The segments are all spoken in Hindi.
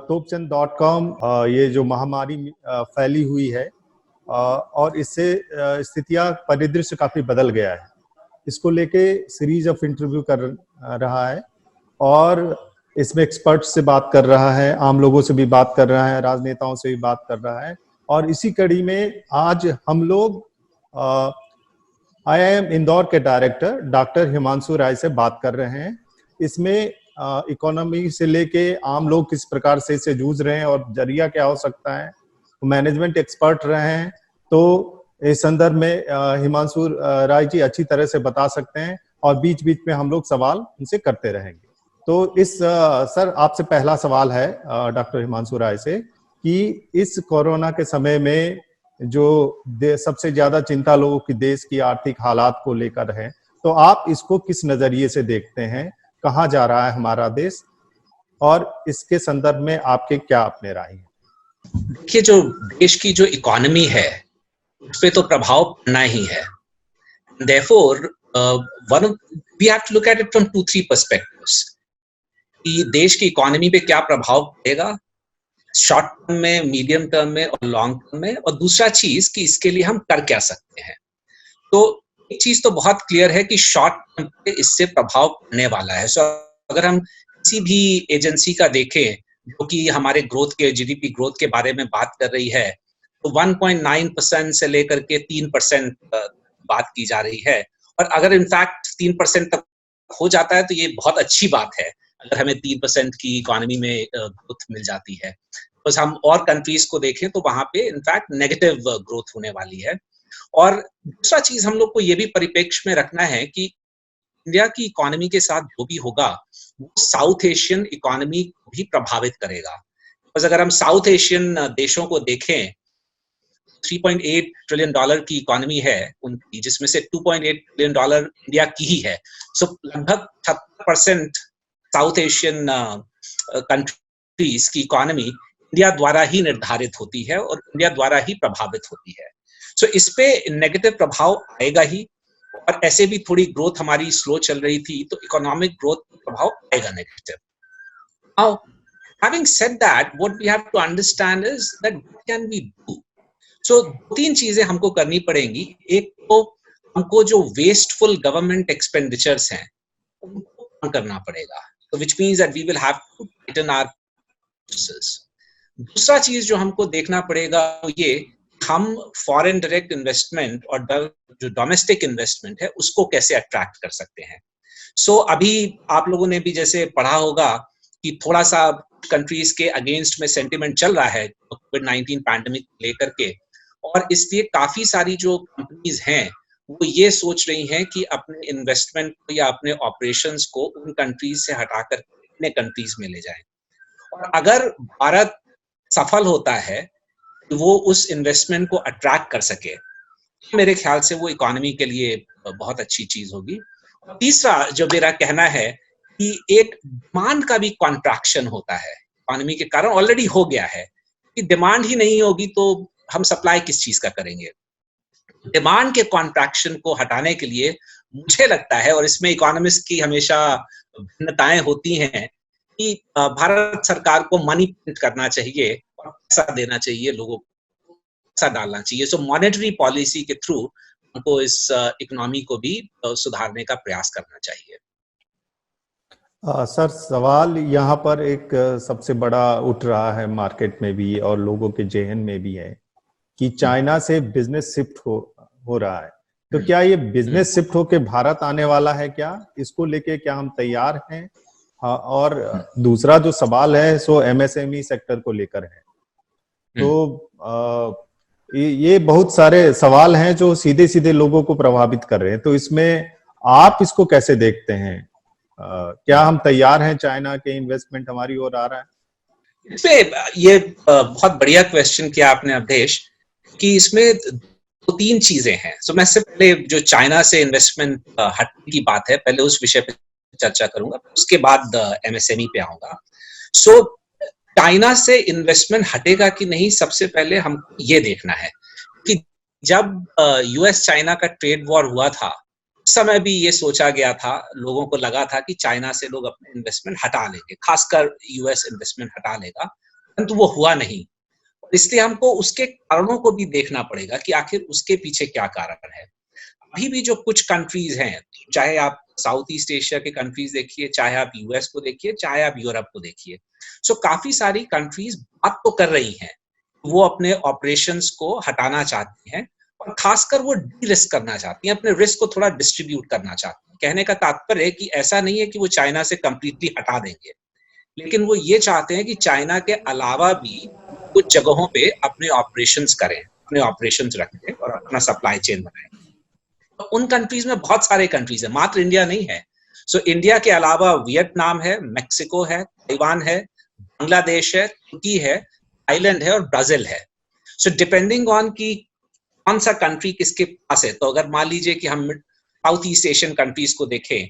तोपचंद.com ये जो महामारी फैली हुई है और इससे स्थितियां परिदृश्य काफी बदल गया है। इसको लेके सीरीज ऑफ इंटरव्यू कर रहा है और इसमें एक्सपर्ट से बात कर रहा है, आम लोगों से भी बात कर रहा है, राजनेताओं से भी बात कर रहा है। और इसी कड़ी में आज हम लोग IIM इंदौर के डायरेक्टर डॉक्टर हिमांशु राय से बात कर रहे हैं। इसमें इकोनॉमी से लेके आम लोग किस प्रकार से इससे जूझ रहे हैं और जरिया क्या हो सकता है, मैनेजमेंट एक्सपर्ट रहे हैं, तो इस संदर्भ में हिमांशु राय जी अच्छी तरह से बता सकते हैं और बीच बीच में हम लोग सवाल उनसे करते रहेंगे। तो सर आपसे पहला सवाल है डॉक्टर हिमांशु राय से कि इस कोरोना के समय में जो सबसे ज्यादा चिंता लोगों की देश की आर्थिक हालात को लेकर है, तो आप इसको किस नजरिए से देखते हैं, कहाँ जा रहा है हमारा देश और इसके संदर्भ में आपके क्या अपने राय हैं? देखिए, जो देश की जो इकोनॉमी है उस पे तो प्रभाव पड़ना ही है। Therefore, we have to look at it from 2-3 perspectives. कि देश की इकोनॉमी पे क्या प्रभाव पड़ेगा शॉर्ट टर्म में, मीडियम टर्म में और लॉन्ग टर्म में, और दूसरा चीज कि इसके लिए हम कर क्या सकते हैं। तो एक चीज तो बहुत क्लियर है कि शॉर्ट टर्म पे इससे प्रभाव पड़ने वाला है। सो अगर हम किसी भी एजेंसी का देखें जो कि हमारे ग्रोथ के, जीडीपी ग्रोथ के बारे में बात कर रही है, तो 1.9% से लेकर के 3% बात की जा रही है। और अगर इनफैक्ट 3% तक हो जाता है तो ये बहुत अच्छी बात है, अगर हमें 3% की इकोनॉमी में ग्रोथ मिल जाती है। बस हम और कंट्रीज को देखें तो वहां पे इनफैक्ट नेगेटिव ग्रोथ होने वाली है। और दूसरा चीज हम लोग को ये भी परिप्रेक्ष्य में रखना है कि इंडिया की इकोनॉमी के साथ जो भी होगा वो साउथ एशियन इकोनॉमी को भी प्रभावित करेगा। बस अगर हम साउथ एशियन देशों को देखें, $3.8 ट्रिलियन की इकोनॉमी है उनकी, जिसमें से $2.8 ट्रिलियन इंडिया की ही है। सो लगभग 70% साउथ एशियन कंट्रीज की इकोनॉमी इंडिया द्वारा ही निर्धारित होती है और इंडिया द्वारा ही प्रभावित होती है। सो इस पे नेगेटिव प्रभाव आएगा ही, और ऐसे भी थोड़ी ग्रोथ हमारी स्लो चल रही थी तो इकोनॉमिक ग्रोथ प्रभाव आएगा negative. Now, having said that, what we have to understand is that what can we do? So 3 चीजें हमको करनी पड़ेंगी। एक तो हमको जो वेस्टफुल गवर्नमेंट एक्सपेंडिचर्स हैं उनको कम करना पड़ेगा, so which means that we will have to tighten our resources. दूसरा चीज जो हमको देखना पड़ेगा वो ये, हम फॉरेन डायरेक्ट इन्वेस्टमेंट और जो डोमेस्टिक इन्वेस्टमेंट है उसको कैसे अट्रैक्ट कर सकते हैं। सो अभी आप लोगों ने भी जैसे पढ़ा होगा कि थोड़ा सा कंट्रीज के अगेंस्ट में सेंटिमेंट चल रहा है कोविड-19 पैंडेमिक लेकर के, और इसलिए काफी सारी जो कंपनीज हैं वो ये सोच रही हैं कि अपने इन्वेस्टमेंट को या अपने ऑपरेशंस को उन कंट्रीज से हटाकर अपने कंट्रीज में ले जाएं। और अगर भारत सफल होता है तो वो उस इन्वेस्टमेंट को अट्रैक्ट कर सके, मेरे ख्याल से वो इकोनॉमी के लिए बहुत अच्छी चीज होगी। तीसरा जो मेरा कहना है कि एक डिमांड का भी कॉन्ट्रैक्शन होता है इकोनॉमी के कारण, ऑलरेडी हो गया है कि डिमांड ही नहीं होगी तो हम सप्लाई किस चीज का करेंगे। डिमांड के कॉन्ट्रैक्शन को हटाने के लिए मुझे लगता है, और इसमें इकोनॉमिस्ट की हमेशा भिन्नताएं होती हैं, कि भारत सरकार को मनी प्रिंट करना चाहिए और पैसा देना चाहिए, लोगों को पैसा डालना चाहिए। सो मॉनेटरी पॉलिसी के थ्रू हमको इस इकोनॉमी को भी सुधारने का प्रयास करना चाहिए। सर सवाल यहाँ पर एक सबसे बड़ा उठ रहा है मार्केट में भी और लोगों के जेहन में भी है कि चाइना से बिजनेस शिफ्ट हो रहा है, तो क्या ये बिजनेस शिफ्ट होके भारत आने वाला है क्या? इसको लेके क्या हम तैयार हैं? और दूसरा जो सवाल है सो MSME सेक्टर को लेकर है। तो ये बहुत सारे सवाल हैं जो सीधे सीधे लोगों को प्रभावित कर रहे हैं, तो इसमें आप इसको कैसे देखते हैं? क्या हम तैयार हैं? चाइना के इन्वेस्टमेंट हमारी ओर आ रहा है? इसमें ये बहुत बढ़िया क्वेश्चन किया आपने अवधेश, कि इसमें 2-3 चीजें हैं। सो मैं इससे पहले जो चाइना से इन्वेस्टमेंट हटने की बात है, पहले उस विषय पे चर्चा करूंगा, उसके बाद MSME पे आऊंगा। सो चाइना से इन्वेस्टमेंट हटेगा कि नहीं, सबसे पहले हमको ये देखना है कि जब US चाइना का ट्रेड वॉर हुआ था उस समय भी ये सोचा गया था, लोगों को लगा था कि चाइना से लोग अपने इन्वेस्टमेंट हटा लेंगे, खासकर यूएस इन्वेस्टमेंट हटा लेगा, परंतु वो हुआ नहीं। इसलिए हमको उसके कारणों को भी देखना पड़ेगा कि आखिर उसके पीछे क्या कारण है। अभी भी जो कुछ कंट्रीज हैं, चाहे आप साउथ ईस्ट एशिया के कंट्रीज देखिए, चाहे आप यूएस को देखिए, चाहे आप यूरोप को देखिए, सो काफी सारी कंट्रीज बात तो कर रही हैं, वो अपने ऑपरेशंस को हटाना चाहती हैं और खासकर वो डी रिस्क करना चाहती हैं, अपने रिस्क को थोड़ा डिस्ट्रीब्यूट करना चाहती हैं। कहने का तात्पर्य है कि ऐसा नहीं है कि वो चाइना से कंप्लीटली हटा देंगे, लेकिन वो ये चाहते हैं कि चाइना के अलावा भी कुछ जगहों पे अपने ऑपरेशंस करें, अपने ऑपरेशंस रखें और अपना सप्लाई चेन बनाएं। तो उन कंट्रीज में बहुत सारे कंट्रीज है, मात्र इंडिया नहीं है। सो इंडिया के अलावा वियतनाम है, मेक्सिको है, ताइवान है, बांग्लादेश है, तुर्की है, थाईलैंड है और ब्राजील है। सो डिपेंडिंग ऑन कि कौन सा कंट्री किसके पास है, तो अगर मान लीजिए कि हम साउथ ईस्ट एशियन कंट्रीज को देखें,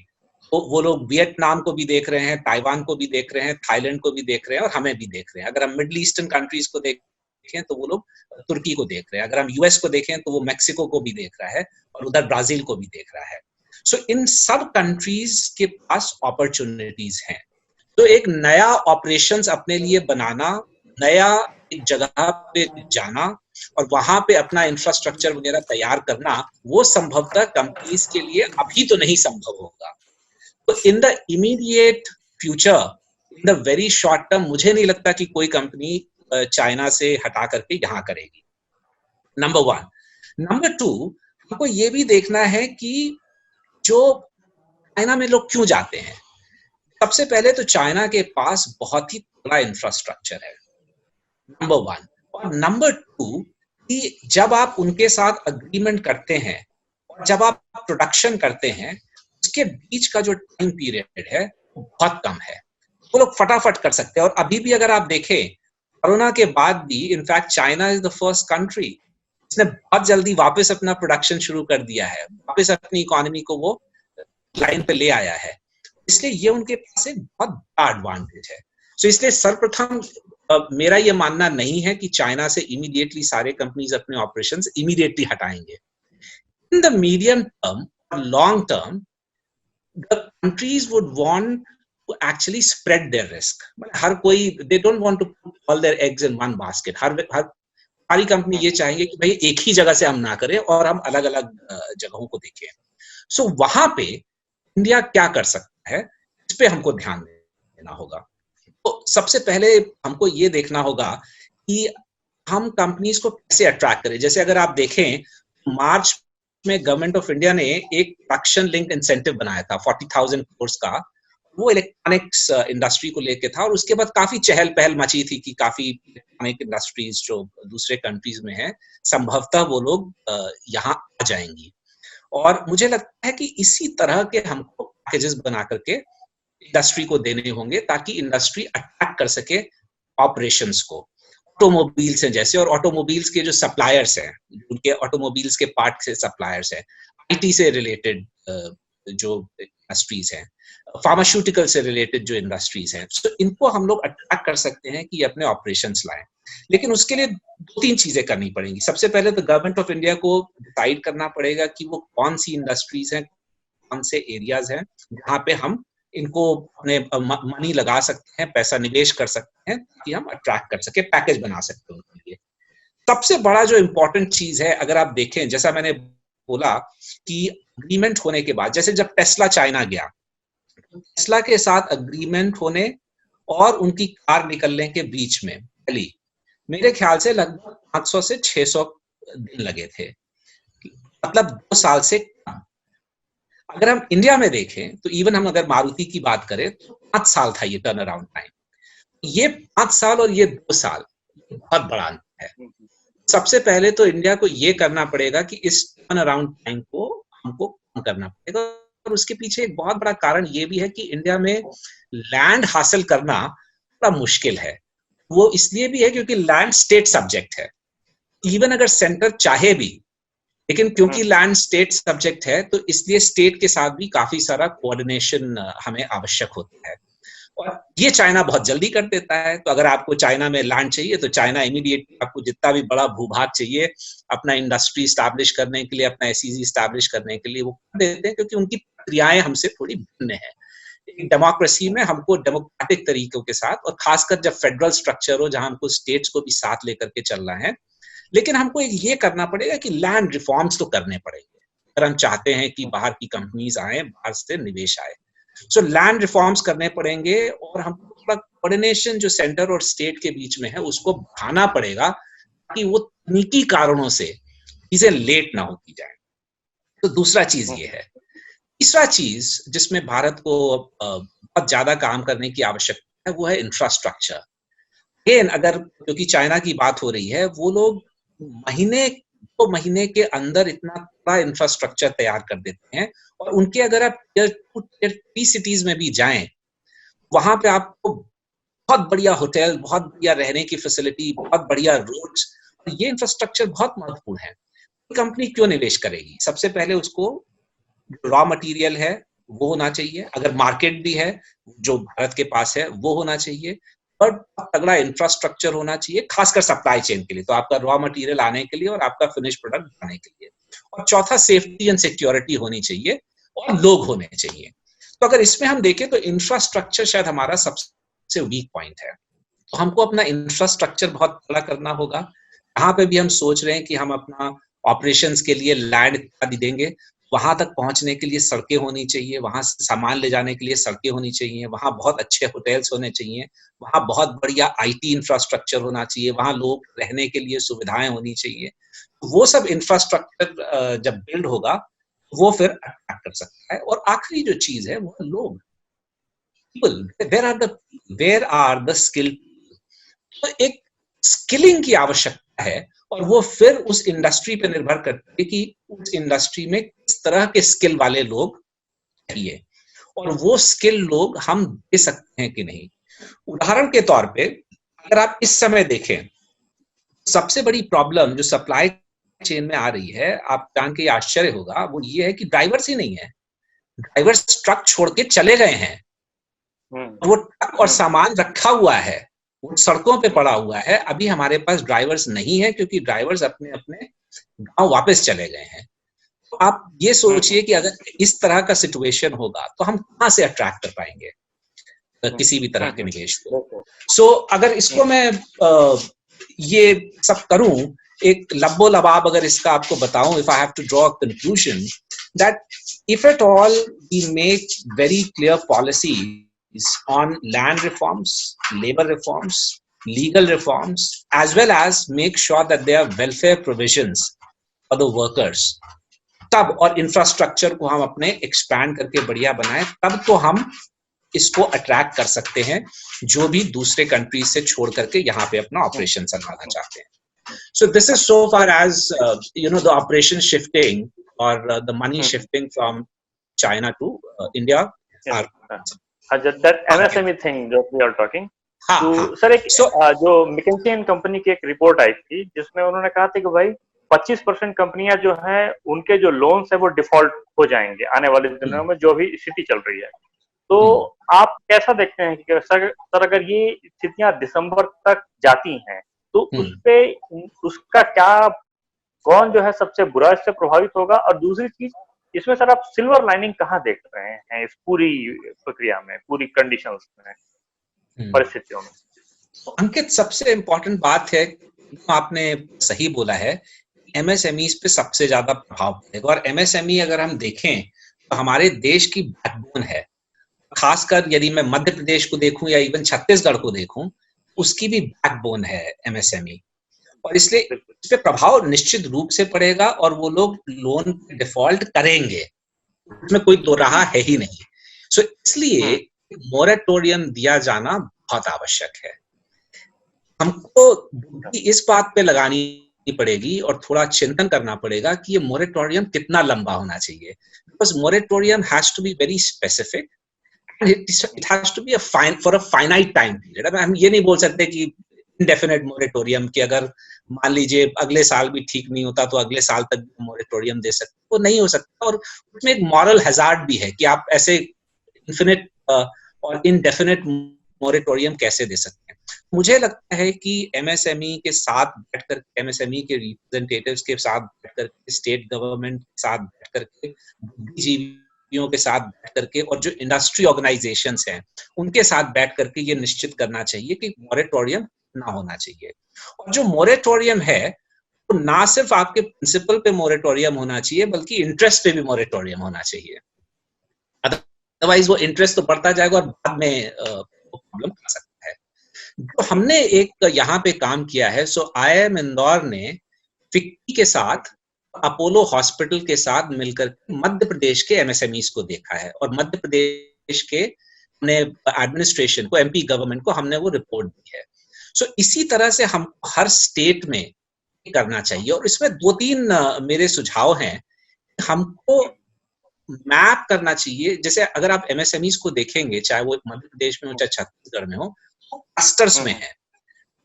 तो वो लोग वियतनाम को भी देख रहे हैं, ताइवान को भी देख रहे हैं, थाईलैंड को भी देख रहे हैं और हमें भी देख रहे हैं। अगर हम मिडल ईस्टर्न कंट्रीज को देखें तो वो लोग तुर्की को देख रहे हैं। अगर हम यूएस को देखें तो वो मेक्सिको को भी देख रहा है और उधर ब्राजील को भी देख रहा है। सो इन सब कंट्रीज के पास अपॉर्चुनिटीज हैं। तो एक नया ऑपरेशंस अपने लिए बनाना, नया एक जगह पे जाना और वहां पे अपना इंफ्रास्ट्रक्चर वगैरह तैयार करना, वो संभवतः कंपनीज के लिए अभी तो नहीं संभव होगा। तो in the immediate future, in the very short term, मुझे नहीं लगता कि कोई कंपनी चाइना से हटा करके यहाँ करेगी, नंबर वन। नंबर टू, हमको ये भी देखना है कि जो चाइना में लोग क्यों जाते हैं। सबसे पहले तो चाइना के पास बहुत ही बड़ा इंफ्रास्ट्रक्चर है, नंबर वन। और नंबर टू, कि जब आप उनके साथ अग्रीमेंट करते हैं और जब आप प्रोडक्शन करते हैं, उसके बीच का जो टाइम पीरियड है वो बहुत कम है, वो लोग फटाफट कर सकते हैं। और अभी भी अगर आप देखें, कोरोना के बाद भी in fact China is the first country जिसने बहुत जल्दी वापस अपना प्रोडक्शन शुरू कर दिया है, वापस अपनी इकोनॉमी को वो लाइन पे ले आया है। इसलिए ये उनके पास एक बहुत बड़ा एडवांटेज है। सो इसलिए सर्वप्रथम मेरा ये मानना नहीं है कि चाइना से इमीडिएटली सारे कंपनीज अपने ऑपरेशंस इमीडिएटली हटाएंगे। इन द मीडियम टर्म और long term, the countries would want to actually spread their risk. हर कोई, they don't want to put all their eggs in one basket. सारी कंपनी ये चाहेंगे कि भाई एक ही जगह से हम ना करें और हम अलग अलग जगहों को देखें। सो वहां पे इंडिया क्या कर सकता है, इस पे हमको ध्यान देना होगा। तो सबसे पहले हमको ये देखना होगा कि हम कंपनीज को कैसे अट्रैक्ट करें। जैसे अगर आप देखें, मार्च में गवर्नमेंट ऑफ इंडिया ने एक प्रोडक्शन लिंक इंसेंटिव बनाया था 40,000 करोड़ का, वो इलेक्ट्रॉनिक्स इंडस्ट्री को लेके था। और उसके बाद काफी चहल पहल मची थी कि काफी इलेक्ट्रॉनिक इंडस्ट्रीज जो दूसरे कंट्रीज में है, संभवतः वो लोग यहाँ आ जाएंगी। और मुझे लगता है कि इसी तरह के हमको पैकेजेस बना करके इंडस्ट्री को देने होंगे ताकि इंडस्ट्री अट्रैक्ट कर सके ऑपरेशंस को। ऑटोमोबाइल्स हैं जैसे, और ऑटोमोबाइल्स के जो सप्लायर्स हैं, उनके ऑटोमोबाइल्स के पार्ट से सप्लायर्स हैं, आईटी से रिलेटेड जो इंडस्ट्रीज हैं, फार्मास्यूटिकल से रिलेटेड जो इंडस्ट्रीज हैं, तो इनको हम लोग अट्रैक्ट कर सकते हैं कि अपने ऑपरेशंस लाएं। लेकिन उसके लिए 2-3 चीजें करनी पड़ेंगी। सबसे पहले तो गवर्नमेंट ऑफ इंडिया को डिसाइड करना पड़ेगा कि वो कौन सी इंडस्ट्रीज हैं, कौन से एरियाज हैं जहाँ पे हम इनको अपने मनी लगा सकते हैं, पैसा निवेश कर सकते हैं कि हम अट्रैक्ट कर सके, पैकेज बना सकते हैं उनके लिए। सबसे बड़ा जो इम्पोर्टेंट चीज है, अगर आप देखें, जैसा मैंने बोला कि अग्रीमेंट होने के बाद, जैसे जब टेस्ला चाइना गया, टेस्ला के साथ अग्रीमेंट होने और उनकी कार निकलने के बीच में पहली मेरे ख्याल से लगभग 500 से 600 दिन लगे थे, मतलब 2 साल से कम। अगर हम इंडिया में देखें तो इवन हम अगर मारुति की बात करें तो 5 साल था ये टर्न अराउंड टाइम। ये 5 साल और ये 2 साल बहुत बड़ा अंतर है। सबसे पहले तो इंडिया को ये करना पड़ेगा कि इस टर्न अराउंड टाइम को हमको कम करना पड़ेगा। और उसके पीछे एक बहुत बड़ा कारण ये भी है कि इंडिया में लैंड हासिल करना बड़ा मुश्किल है। वो इसलिए भी है क्योंकि लैंड स्टेट सब्जेक्ट है। इवन अगर सेंटर चाहे भी, लेकिन क्योंकि लैंड स्टेट सब्जेक्ट है तो इसलिए स्टेट के साथ भी काफी सारा कोऑर्डिनेशन हमें आवश्यक होता है। और ये चाइना बहुत जल्दी कर देता है। तो अगर आपको चाइना में लैंड चाहिए तो चाइना इमीडिएटली आपको जितना भी बड़ा भूभाग चाहिए अपना इंडस्ट्री स्टैब्लिश करने के लिए, अपना एसईजी स्टैब्लिश करने के लिए वो कर देते हैं, क्योंकि उनकी प्रक्रियाएं हमसे थोड़ी भिन्न है। डेमोक्रेसी में हमको डेमोक्रेटिक तरीकों के साथ, और खासकर जब फेडरल स्ट्रक्चर हो जहां हमको स्टेट्स को भी साथ लेकर के चलना है, लेकिन हमको ये करना पड़ेगा कि लैंड रिफॉर्म्स तो करने पड़ेंगे अगर हम चाहते हैं कि बाहर की कंपनीज आए, बाहर से निवेश आए। सो लैंड रिफॉर्म्स करने पड़ेंगे और हमको थोड़ा कोऑर्डिनेशन जो सेंटर और स्टेट के बीच में है उसको बढ़ाना पड़ेगा ताकि वो तकनीकी कारणों से चीजें लेट ना होती जाए। तो दूसरा चीज ये है। तीसरा चीज जिसमें भारत को बहुत ज्यादा काम करने की आवश्यकता है वो है इंफ्रास्ट्रक्चर। अगेन अगर क्योंकि चाइना की बात हो रही है, वो लोग महीने 2 महीने के अंदर इतना बड़ा इंफ्रास्ट्रक्चर तैयार कर देते हैं, और उनके अगर आप टियर 2 टियर 3 सिटीज में भी जाएं, वहां पे आपको बहुत बढ़िया होटल, बहुत बढ़िया रहने की फैसिलिटी, बहुत बढ़िया रोड्स, ये इंफ्रास्ट्रक्चर बहुत महत्वपूर्ण है। कंपनी क्यों निवेश करेगी? सबसे पहले उसको रॉ मटेरियल है वो होना चाहिए, अगर मार्केट भी है जो भारत के पास है वो होना चाहिए, और तगड़ा इंफ्रास्ट्रक्चर होना चाहिए खासकर सप्लाई चेन के लिए, तो आपका रॉ मटेरियल आने के लिए और आपका फिनिश प्रोडक्ट आने के लिए। और चौथा सेफ्टी एंड सिक्योरिटी होनी चाहिए और लोग होने चाहिए। तो अगर इसमें हम देखें तो इंफ्रास्ट्रक्चर शायद हमारा सबसे वीक पॉइंट है। तो हमको अपना इंफ्रास्ट्रक्चर बहुत तगड़ा करना होगा। यहाँ पे भी हम सोच रहे हैं कि हम अपना ऑपरेशंस के लिए लैंड आदि देंगे, वहां तक पहुंचने के लिए सड़कें होनी चाहिए, वहां से सामान ले जाने के लिए सड़कें होनी चाहिए, वहां बहुत अच्छे होटल्स होने चाहिए, वहां बहुत बढ़िया आईटी इंफ्रास्ट्रक्चर होना चाहिए, वहां लोग रहने के लिए सुविधाएं होनी चाहिए। वो सब इंफ्रास्ट्रक्चर जब बिल्ड होगा वो फिर अट्रैक्ट कर सकता है। और आखिरी जो चीज है वो लोग, वेयर आर द स्किल। तो एक स्किलिंग की आवश्यकता है, और वो फिर उस इंडस्ट्री पे निर्भर करती है कि उस इंडस्ट्री में किस तरह के स्किल वाले लोग चाहिए, और वो स्किल लोग हम दे सकते हैं कि नहीं। उदाहरण के तौर पे अगर आप इस समय देखें, सबसे बड़ी प्रॉब्लम जो सप्लाई चेन में आ रही है, आप जान के आश्चर्य होगा, वो ये है कि ड्राइवर्स ही नहीं है। ड्राइवर्स ट्रक छोड़ के चले गए हैं, वो ट्रक और सामान रखा हुआ है, वो सड़कों पे पड़ा हुआ है। अभी हमारे पास ड्राइवर्स नहीं है क्योंकि ड्राइवर्स अपने अपने गांव वापस चले गए हैं। तो आप ये सोचिए कि अगर इस तरह का सिचुएशन होगा तो हम कहां से अट्रैक्ट कर पाएंगे किसी भी तरह के निवेश को। सो अगर इसको मैं ये सब करूं, एक लब्बो लबाब अगर इसका आपको बताऊं, if I have to draw a conclusion, that if at all we make very clear policies on land reforms, labor reforms, legal reforms, as well as make sure that there are welfare provisions for the workers, तब और इंफ्रास्ट्रक्चर को हम अपने एक्सपैंड करके बढ़िया बनाएं, तब तो हम इसको अट्रैक्ट कर सकते हैं जो भी दूसरे कंट्रीज से छोड़ करके यहाँ पे अपना ऑपरेशन चलाना चाहते हैं। So this is so far as the operation shifting or the money shifting from China to India. That MSME thing that we are talking. तो सर एक जो McKinsey & कंपनी की एक रिपोर्ट आई थी जिसमें उन्होंने कहा था कि भाई 25% कंपनियां जो हैं उनके जो लोन्स है वो डिफॉल्ट हो जाएंगे आने वाले दिनों में, जो भी स्थिति चल रही है। तो आप कैसा देखते हैं कि सर अगर ये स्थितियां दिसंबर तक जाती हैं तो उसपे उसका क्या, कौन जो है सबसे बुरा इससे प्रभावित होगा? और दूसरी चीज इसमें सर आप सिल्वर लाइनिंग कहाँ देख रहे हैं इस पूरी प्रक्रिया में, पूरी कंडीशंस में, परिस्थितियों में? अंकित, सबसे इम्पोर्टेंट बात है, आपने सही बोला है, एमएसएमई पे सबसे ज्यादा प्रभाव पड़ेगा। और एमएसएमई अगर हम देखें तो हमारे देश की बैकबोन है। खासकर यदि मैं मध्य प्रदेश को देखूं या इवन छत्तीसगढ़ को देखूं, उसकी भी बैकबोन है एमएसएमई, और इसलिए इस पे प्रभाव निश्चित रूप से पड़ेगा और वो लोग लोन डिफॉल्ट करेंगे, इसमें कोई दो राह है ही नहीं। सो इसलिए मोरेटोरियम दिया जाना बहुत आवश्यक है। हमको इस बात पे लगानी पड़ेगी और थोड़ा चिंतन करना पड़ेगा कि ये मोरेटोरियम कितना लंबा होना चाहिए, because moratorium has to be very specific, it has to be for a finite time period। अब हम ये नहीं बोल सकते कि इंडेफिनिट मोरेटोरियम, कि अगर मान लीजिए अगले साल भी ठीक नहीं होता तो अगले साल तक मोरेटोरियम दे सकते, वो नहीं हो सकता। और उसमें एक मॉरल हैजार्ड भी है कि आप ऐसे इन्फिनिट और इनडेफिनेट मोरेटोरियम कैसे दे सकते हैं। मुझे लगता है कि एमएसएमई के साथ बैठकर, एमएसएमई के रिप्रेजेंटेटिव्स के साथ बैठकर, स्टेट गवर्नमेंट के साथ बैठकर के, बुद्धिजीवियों के साथ बैठ करके और जो इंडस्ट्री ऑर्गेनाइजेशंस हैं उनके साथ बैठ करके ये निश्चित करना चाहिए कि मोरेटोरियम ना होना चाहिए। और जो मोरेटोरियम है तो ना सिर्फ आपके प्रिंसिपल पे मोरेटोरियम होना चाहिए बल्कि इंटरेस्ट पे भी मोरेटोरियम होना चाहिए, अदरवाइज वो इंटरेस्ट तो बढ़ता जाएगा और बाद में प्रॉब्लम आ सकता है। जो हमने एक यहाँ पे काम किया है, सो IIM इंदौर ने फिक्की के साथ, अपोलो हॉस्पिटल के साथ मिलकर मध्य प्रदेश के एमएसएमईज को देखा है और मध्य प्रदेश के अपने एडमिनिस्ट्रेशन को, एमपी गवर्नमेंट को हमने वो रिपोर्ट दी है। सो इसी तरह से हम हर स्टेट में करना चाहिए। और इसमें 2-3 मेरे सुझाव हैं। हमको मैप करना चाहिए, जैसे अगर आप एमएसएमईज को देखेंगे, चाहे वो मध्य प्रदेश में हो चाहे छत्तीसगढ़ में हो, तो क्लस्टर्स में है।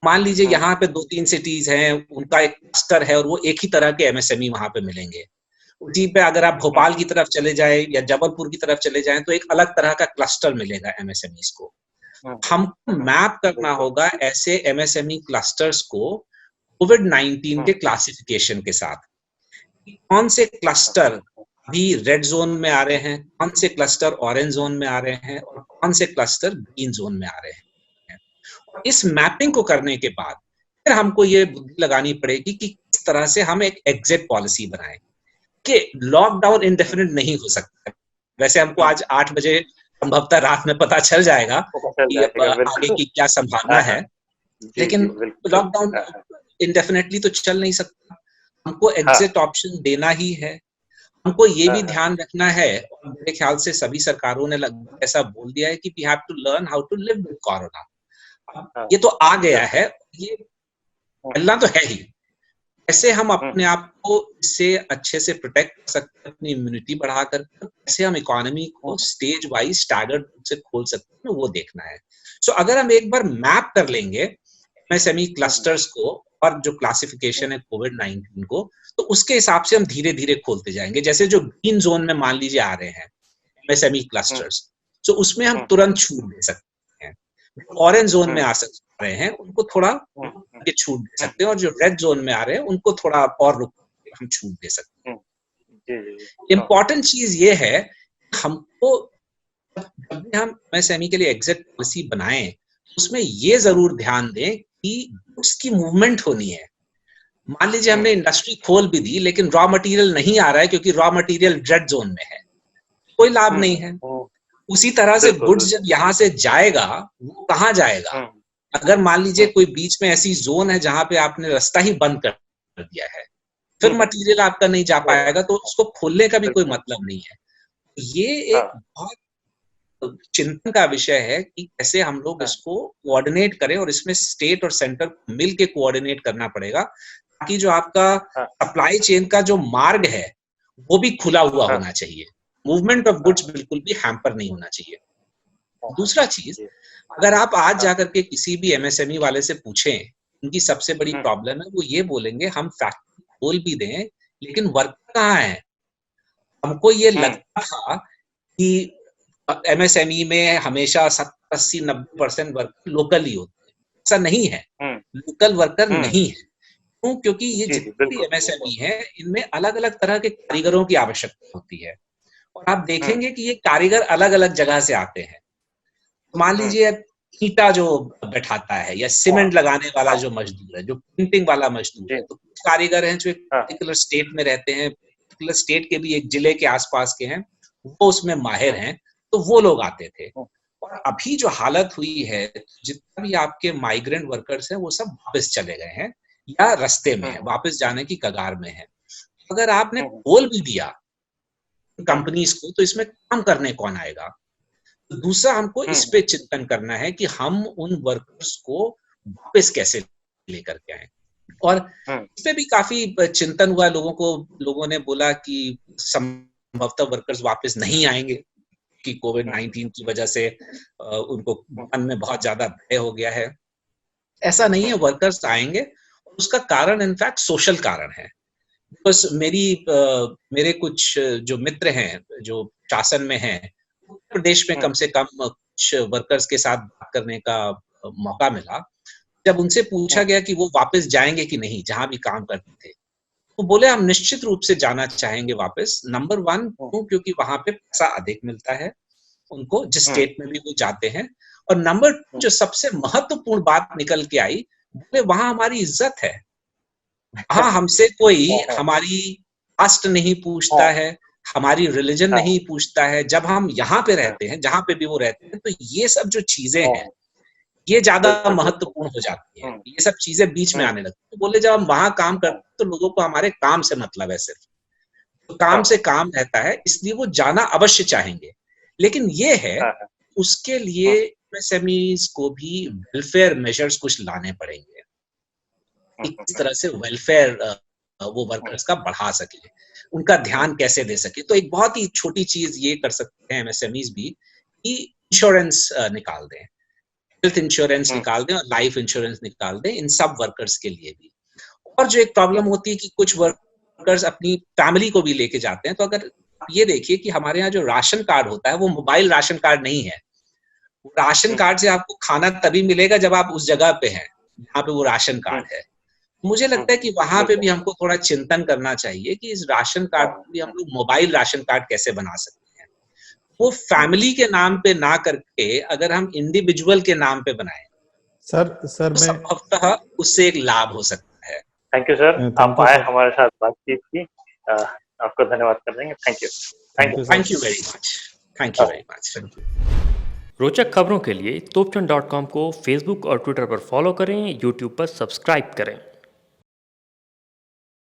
मान लीजिए यहाँ पे 2-3 सिटीज हैं, उनका एक क्लस्टर है और वो एक ही तरह के एमएसएमई वहां पे मिलेंगे। उसी पे अगर आप भोपाल की तरफ चले जाए या जबलपुर की तरफ चले जाएं तो एक अलग तरह का क्लस्टर मिलेगा एमएसएमईज को। हमको मैप करना होगा ऐसे एमएसएमई क्लस्टर्स को कोविड-19 के क्लासिफिकेशन के साथ, कौन से क्लस्टर भी रेड जोन में आ रहे हैं, कौन से क्लस्टर ऑरेंज जोन में आ रहे हैं और कौन से क्लस्टर ग्रीन जोन में आ रहे हैं। और इस मैपिंग को करने के बाद फिर हमको ये बुद्धि लगानी पड़ेगी कि किस तरह से हम एक एग्जिट पॉलिसी बनाएं कि लॉकडाउन इंडेफिनिट नहीं हो सकता। वैसे हमको आज 8 बजे संभवतः रात में पता चल जाएगा कि आगे की क्या संभावना है, लेकिन लॉकडाउन इंडेफिनेटली तो चल नहीं सकता। हमको एग्जिट ऑप्शन देना ही है। हमको ये भी ध्यान रखना है, और मेरे ख्याल से सभी सरकारों ने लगभग ऐसा बोल दिया है कि we have to learn how to live with corona. ये तो आ गया है, ये चलना तो है ही। कैसे हम अपने आप को इससे अच्छे से प्रोटेक्ट कर सकते हैं, अपनी इम्यूनिटी बढ़ाकर, कैसे हम इकोनॉमी को स्टेज वाइज स्टैगर्ड से खोल सकते हैं, वो देखना है। सो अगर हम एक बार मैप कर लेंगे एमएसएमई क्लस्टर्स को और जो क्लासिफिकेशन है कोविड-19 को, तो उसके हिसाब से हम धीरे धीरे खोलते जाएंगे। जैसे जो ग्रीन जोन में मान लीजिए आ रहे हैं एमएसएमई क्लस्टर्स, तो उसमें हम तुरंत छूट दे सकते हैं। ऑरेंज जोन में आ रहे हैं उनको थोड़ा छूट दे सकते हैं, और जो रेड जोन में आ रहे हैं उनको थोड़ा और रुक हम छूट दे सकते हैं। इम्पॉर्टेंट चीज ये है, हमको जब भी हम एमएसएमई के लिए एग्जिट पॉलिसी बनाएं, उसमें ये जरूर ध्यान दें कि उसकी मूवमेंट होनी है। मान लीजिए हमने इंडस्ट्री खोल भी दी लेकिन रॉ मटेरियल नहीं आ रहा है क्योंकि रॉ मटेरियल रेड जोन में है, कोई लाभ नहीं है। उसी तरह से गुड्स जब यहाँ से जाएगा, वो कहाँ जाएगा? अगर मान लीजिए कोई बीच में ऐसी जोन है जहां पे आपने रास्ता ही बंद कर दिया है, फिर मटेरियल आपका नहीं जा पाएगा, तो उसको खोलने का भी कोई मतलब नहीं है। ये एक बहुत चिंतन का विषय है कि कैसे हम लोग इसको कोऑर्डिनेट करें, और इसमें स्टेट और सेंटर मिल के कोऑर्डिनेट करना पड़ेगा, ताकि जो आपका सप्लाई चेन का जो मार्ग है वो भी खुला हुआ होना चाहिए। मूवमेंट ऑफ गुड्स बिल्कुल भी हैम्पर नहीं होना चाहिए। दूसरा चीज, अगर आप आज जाकर के किसी भी एमएसएमई वाले से पूछें, उनकी सबसे बड़ी प्रॉब्लम है, वो ये बोलेंगे हम फैक्ट्री खोल भी दें लेकिन वर्कर कहाँ है। हमको ये लगता था कि एमएसएमई में हमेशा 70-80-90% वर्कर लोकल ही होते हैं। ऐसा नहीं है, लोकल वर्कर नहीं है। क्यों? क्योंकि ये जितने भी एमएसएमई है, इनमें अलग अलग तरह के कारीगरों की आवश्यकता होती है, और आप देखेंगे कि ये कारीगर अलग अलग जगह से आते हैं। मान लीजिए ईंटा जो बैठाता है, या सीमेंट लगाने वाला जो मजदूर है, जो प्रिंटिंग वाला मजदूर है, तो कुछ कारीगर हैं जो एक पर्टिकुलर स्टेट में रहते हैं, पर्टिकुलर स्टेट के भी एक जिले के आसपास के हैं, वो उसमें माहिर हैं, तो वो लोग आते थे। और अभी जो हालत हुई है, जितना भी आपके माइग्रेंट वर्कर्स हैं वो सब वापस चले गए हैं या रास्ते में है, वापस जाने की कगार में है। अगर आपने खोल भी दिया कंपनीज को, तो इसमें काम करने कौन आएगा? दूसरा, हमको इस पे चिंतन करना है कि हम उन वर्कर्स को वापस कैसे लेकर के आए। और इस पे भी काफी चिंतन हुआ, लोगों ने बोला कि संभवतः वर्कर्स वापस नहीं आएंगे कि कोविड-19 की वजह से उनको मन में बहुत ज्यादा भय हो गया है। ऐसा नहीं है, वर्कर्स आएंगे, और उसका कारण इनफैक्ट सोशल कारण है। बस मेरे कुछ जो मित्र हैं जो शासन में हैं, उत्तर प्रदेश में कम से कम कुछ वर्कर्स के साथ बात करने का मौका मिला। जब उनसे पूछा गया कि वो वापस जाएंगे कि नहीं जहां भी काम करते थे, तो बोले हम निश्चित रूप से जाना चाहेंगे वापस। नंबर 1 क्योंकि वहां पे पैसा अधिक मिलता है उनको, जिस स्टेट में भी वो जाते हैं, और नंबर 2 जो सबसे महत्वपूर्ण बात निकल के आई, बोले वहां हमारी इज्जत है, वहां हमसे कोई हमारी कास्ट नहीं पूछता है, हमारी रिलीजन नहीं पूछता है। जब हम यहाँ पे रहते हैं, जहां पे भी वो रहते हैं, तो ये सब जो चीजें हैं ये ज्यादा महत्वपूर्ण हो जाती है, ये सब चीजें बीच में आने लगती है। तो बोले जब हम वहां काम करते हैं तो लोगों को हमारे काम से मतलब है, सिर्फ तो काम से काम रहता है, इसलिए वो जाना अवश्य चाहेंगे। लेकिन ये है उसके लिए एमएसएमईज को भी वेलफेयर मेजर्स कुछ लाने पड़ेंगे, इस तरह से वेलफेयर वो वर्कर्स का बढ़ा सके, उनका ध्यान कैसे दे सके। तो एक बहुत ही छोटी चीज ये कर सकते हैं एमएसएमईज भी कि इंश्योरेंस निकाल दें, हेल्थ इंश्योरेंस निकाल दें और लाइफ इंश्योरेंस निकाल दें इन सब वर्कर्स के लिए भी। और जो एक प्रॉब्लम होती है कि कुछ वर्कर्स अपनी फैमिली को भी लेके जाते हैं, तो अगर ये देखिए कि हमारे यहाँ जो राशन कार्ड होता है वो मोबाइल राशन कार्ड नहीं है। राशन कार्ड से आपको खाना तभी मिलेगा जब आप उस जगह पे हैं जहाँ पे वो राशन कार्ड है। मुझे लगता है कि वहां पे भी हमको थोड़ा चिंतन करना चाहिए कि इस राशन कार्ड को भी हम लोग मोबाइल राशन कार्ड कैसे बना सकते हैं। वो फैमिली के नाम पे ना करके अगर हम इंडिविजुअल के नाम पे बनाएं, सर तो संभवतः उससे एक लाभ हो सकता है। थैंक यू सर, आप आए हमारे साथ बातचीत की, आपको धन्यवाद कर देंगे। Thank you very much, thank you very much. रोचक खबरों के लिए topchand.com को फेसबुक और ट्विटर पर फॉलो करें, यूट्यूब पर सब्सक्राइब करें।